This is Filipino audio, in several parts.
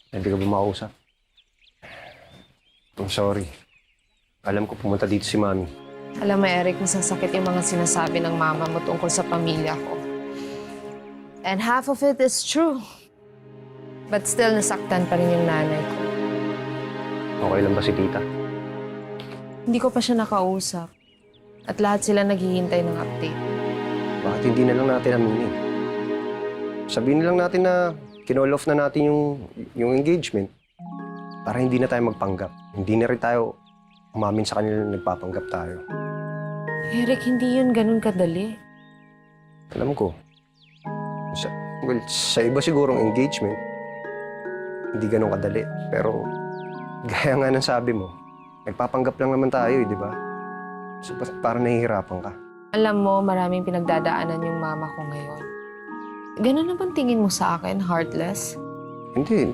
Hindi ka ba makausap? I'm sorry. Alam ko pumunta dito si Mami. Alam mo, Eric, masasakit yung mga sinasabi ng mama mo tungkol sa pamilya ko. And half of it is true. But still, nasaktan pa rin yung nanay ko. Okay lang ba si Tita? Hindi ko pa siya nakausap. At lahat sila naghihintay ng update. Bakit hindi na lang natin aminin? Sabihin na lang natin na kinall off na natin yung engagement para hindi na tayo magpanggap. Hindi na rin tayo umamin sa kanila na nagpapanggap tayo. Eric, hindi yun ganun kadali. Alam ko. Sa iba sigurong engagement, hindi ganun kadali. Pero gaya nga ng sabi mo, nagpapanggap lang naman tayo, di ba? So, parang nahihirapan ka. Alam mo, maraming pinagdadaanan yung mama ko ngayon. Ganun na bang tingin mo sa akin, heartless? Hindi.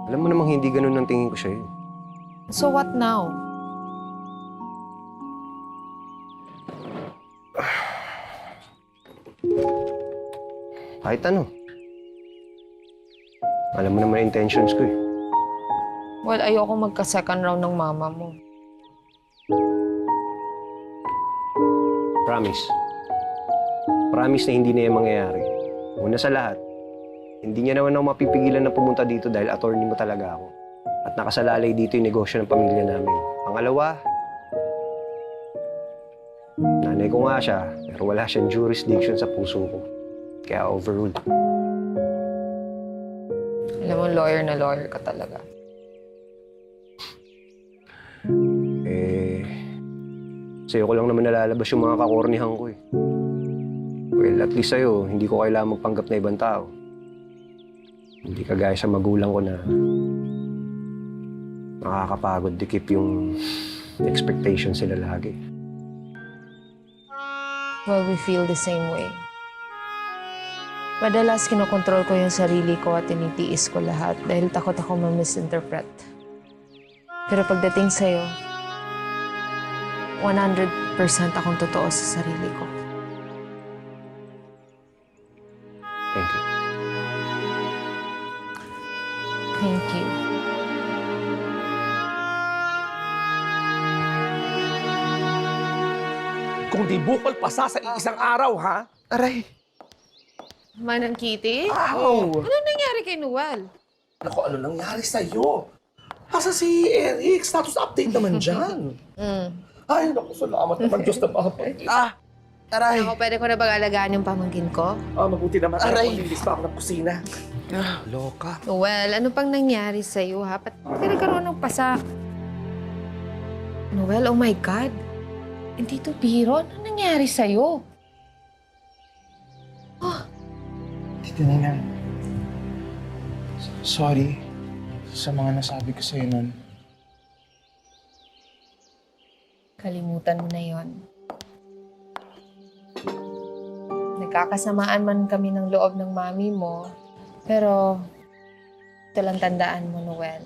Alam mo namang hindi ganun ang tingin ko sa'yo. So what now? Kahit ano. Alam mo naman intentions ko eh. Well, ayoko magka-second round ng mama mo. Promise. Promise na hindi na yan mangyayari. Una sa lahat, hindi niya naman ako mapipigilan na pumunta dito dahil attorney mo talaga ako. At nakasalalay dito yung negosyo ng pamilya namin. Pangalawa, nanay ko nga siya, pero wala siyang jurisdiction sa puso ko. Kaya overruled. Alam mo, lawyer na lawyer ka talaga. Sa'yo ko lang naman nalalabas yung mga kakornihan ko eh. Well, at least sa'yo, hindi ko kailangan magpanggap na ibang tao. Hindi kagaya sa magulang ko na nakakapagod dikip yung expectation sila lagi. Well, we feel the same way. Madalas kinokontrol ko yung sarili ko at tinitiis ko lahat dahil takot ako ma-misinterpret. Pero pagdating sa'yo, 100% akong totoo sa sarili ko. Thank you. Thank you. Kung di bukol pasa sa isang araw, ha? Aray! Manang Kitty? Ow! Ano nangyari kay Noel? Naku, ano nangyari sa'yo? Asa si Eric? Status update naman dyan. Ay, naku, salamat naman. Diyos na mapag. Aray! Ako, pwede ko na bang-alagaan yung pamangkin ko? Mabuti naman. Aray! Lilis pa ako ng kusina. Loka. Noel, ano pang nangyari sa'yo, ha? Ba't ka nagkaroon ng pasak? Noel, oh my God. Hindi to biro. Ano nangyari sa'yo? Tita Ninang, sorry sa mga nasabi ko sa'yo nun. Kalimutan mo na yon. Nagkakasamaan man kami ng loob ng mami mo, pero ito lang tandaan mo, Noel.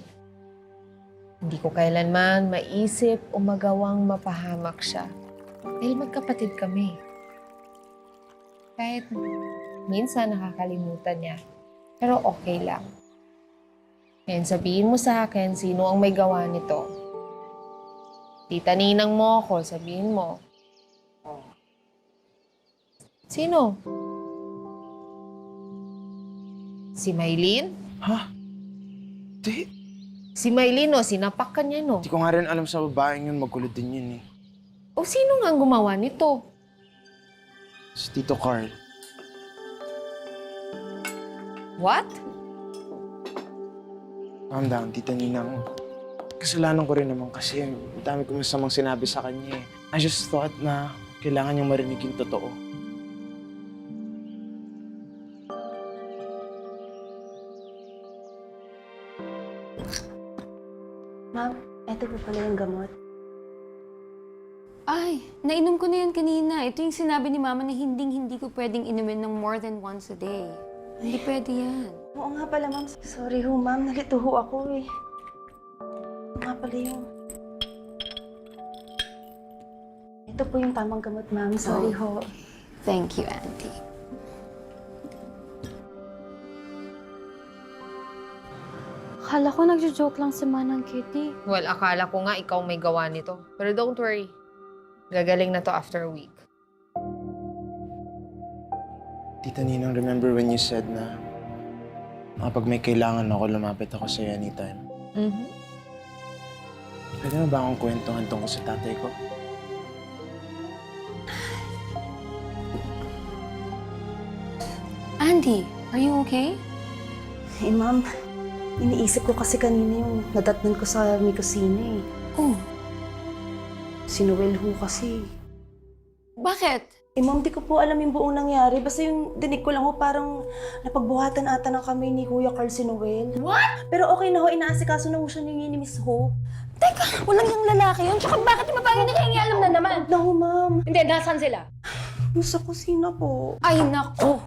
Hindi ko kailanman maisip o magawang mapahamak siya. Dahil magkapatid kami. Kahit minsan nakakalimutan niya, pero okay lang. Ngayon sabihin mo sa akin sino ang may gawa nito. Tita Ninang mo ako, sabihin mo. Sino? Si Maylin? Ha? Di Si Maylin, no? Sinapak ka niya, no? ko nga rin alam sa babaeng yun, magkulod din yun eh. O sino nga ang gumawa nito? Si Tito Carl. What? Calm down, Tita Ninang. Kasalanan ko rin naman kasi dami ko masamang sinabi sa kanya eh. I just thought na kailangan niyang marinig yung totoo. Ma'am, eto po pala yung gamot. Ay, nainom ko na yan kanina. Ito yung sinabi ni Mama na hindi ko pwedeng inumin ng more than once a day. Hindi pwede yan. Oo nga pala, ma'am. Sorry ho, ma'am. Nalito ho ako eh. Oo nga pala yung... Ito po yung tamang gamot, ma'am. Sorry ho. Thank you, Auntie. Akala ko nagjo-joke lang si Manang Kitty. Well, akala ko nga ikaw may gawa nito. Pero don't worry. Gagaling na to after a week. Tita Ninang, remember when you said na kapag may kailangan ako, lumapit ako sa'yo anytime? Mhm. Pwede mo ba akong kwentuhan tungkol sa tatay ko? Andy, are you okay? Eh, ma'am, iniisip ko kasi kanina yung nadatnan ko sa may kusina eh. Oh, Si Noel ho kasi. bakit? Eh, ma'am, di ko po alam yung buong nangyari. Basta yung dinig ko lang ho, parang napagbuhatan ata ng kamay ni Kuya Carl si Noel. What? Pero okay na ho, inaasikaso na ho siya ni Miss Hope. Teka, walang yung lalaki yun. Tsaka bakit yung babae nakahingialam na naman? Na ho, ma'am. Hindi, nasaan sila? Nasa kusina po. Ay, nako.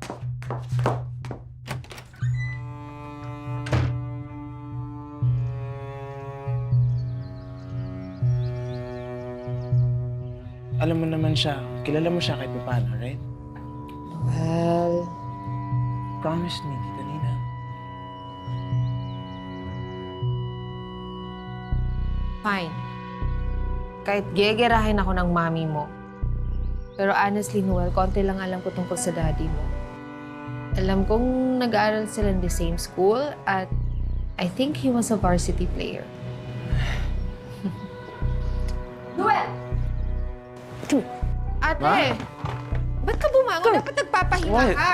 Alam mo naman siya. Kilala mo siya kahit paano, right? Well, Promise me, Tita Nina. fine. Kahit gegerahin ako ng mami mo. Pero honestly, Noel, konti lang alam ko tungkol sa daddy mo. Alam kong nag-aaral sila in the same school at I think he was a varsity player. Noel! Ate! Ba't ka bumangon? Dapat nagpapahinga ka.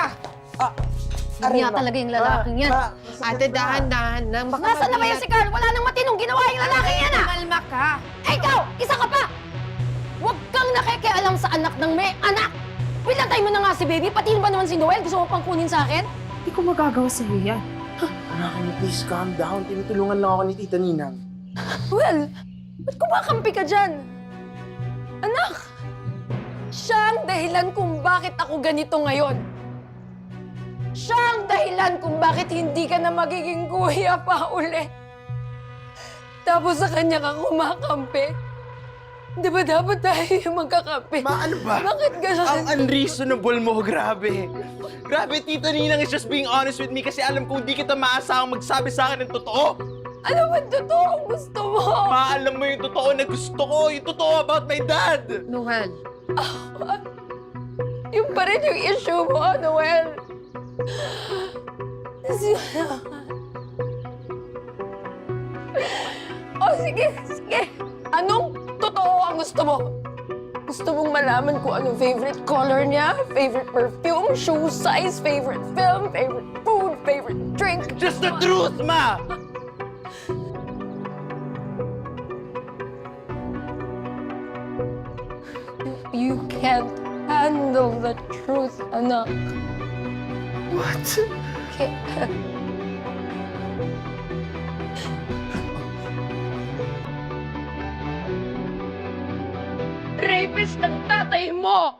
Hindi nga talaga yung lalaking yan. Ate, dahan-dahan lang. Baka Nasaan na ba yung si Carl? Wala nang matinong ginawa yung lalaking yan, ah! Malma ka. Eh, ikaw! Isa ka pa! Huwag kang nakikialam sa anak ng may anak! Pinatay mo na nga si baby, pati ba naman si Noel? Gusto mo pang kunin sa akin? Hindi ko magagawa sa'yo yan. Anak, can you please calm down? Tinutulungan lang ako ni Tita Ninang. Well, ba't kumakampi ka dyan? Anak! Siya ang dahilan kung bakit ako ganito ngayon. Siya ang dahilan kung bakit hindi ka na magiging kuya pa ulit. Tapos sa kanya ka kumakampi. Di ba dapat tayo yung magkakampi? Ma, ano ba? Bakit gano'n? Ang unreasonable mo, grabe. Grabe, Tita Ninang is just being honest with me kasi alam kong di kita maasahang magsabi sa akin ng totoo. Ano ba totoo gusto mo? Ma, alam mo yung totoo na gusto ko. Yung totoo about my dad. Noel, Yung pa rin yung issue mo, Noel. Oh, sige, sige. Anong totoo ang gusto mo? Gusto mong malaman kung anong favorite color niya, favorite perfume, shoe size, favorite film, favorite food, favorite drink. Just the truth, Ma! You can't handle the truth, anak. What? Can't. Rapist ng tatay mo!